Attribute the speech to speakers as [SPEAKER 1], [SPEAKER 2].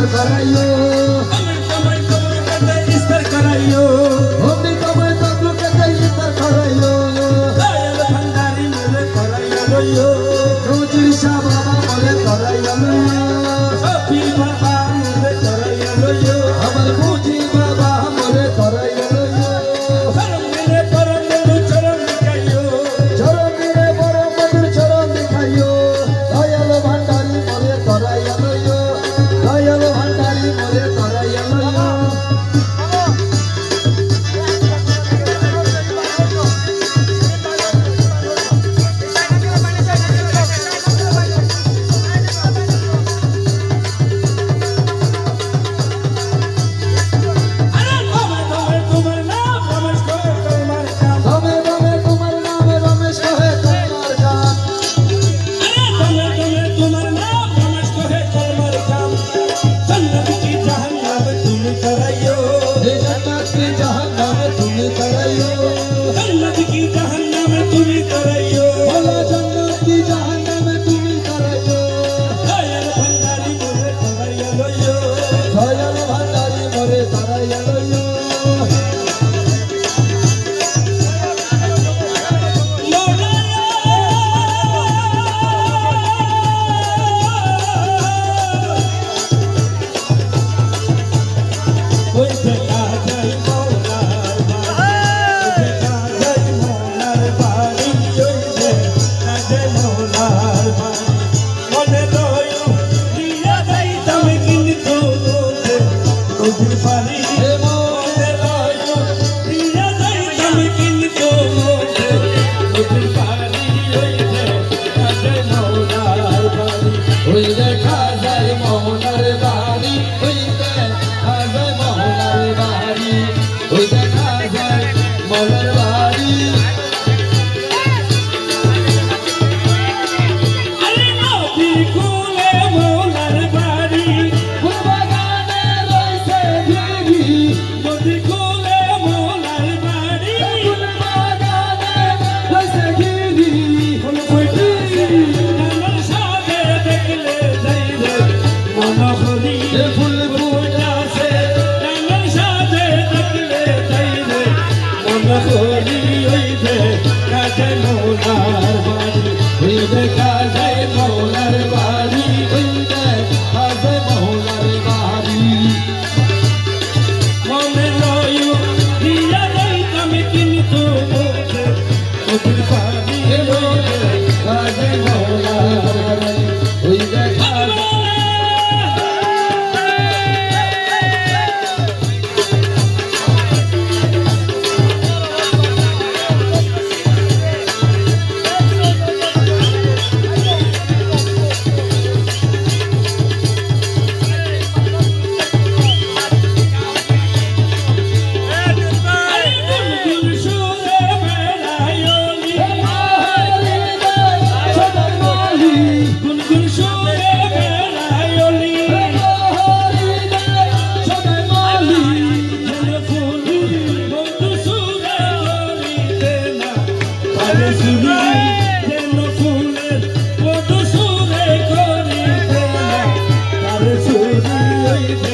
[SPEAKER 1] ইস্তার করাইও
[SPEAKER 2] ইস্তার করাইও
[SPEAKER 1] অমনি তোমায় তবলুকেতে ইস্তার করাইও
[SPEAKER 2] দয়াল ভান্ডারি মোরে করাইও লইও
[SPEAKER 1] নজির শাহ বাবা মোরে করাইও
[SPEAKER 2] সফি বাবা মোরে করাইও লইও
[SPEAKER 1] আমার বুঝি বাবা মোরে করাইও
[SPEAKER 2] চরণ দিলে পরম বন্ধু চরণ দেখাইও
[SPEAKER 1] চরণ দিলে বড় মধুর চরণ দেখাইও দয়াল ভান্ডারি মোরে করাইও দয়াল ভান্ডারি মোরে করাইও দমে দমে তোমার নামে রমেশ কহে তোমার গান হে জান্নাত কি জাহান্নামে তুমি করাইও ভোলা জান্নাত কি জাহান্নামে তুমি করাইও দয়াল ভান্ডারি মোরে করাইও হে ওই দেখা যায় মোহনার বাড়ি ওই দেখা যায় মোহনার বাড়ি ওই দেখা যায় মোহনার বাড়ি ফুল বাগানে রয়েছে দিঘি ফুল বাগানে রয়েছে দিঘি এ ফুল ফুটাছে ওই দেখা যায় মোহনার বাড়ি ওই দেখা যায় মোহনার বাড়ি দেখা যায় মোহনার বাড়ি ওই দেখা
[SPEAKER 2] সুরে করিতে না, তার সুরি হইতে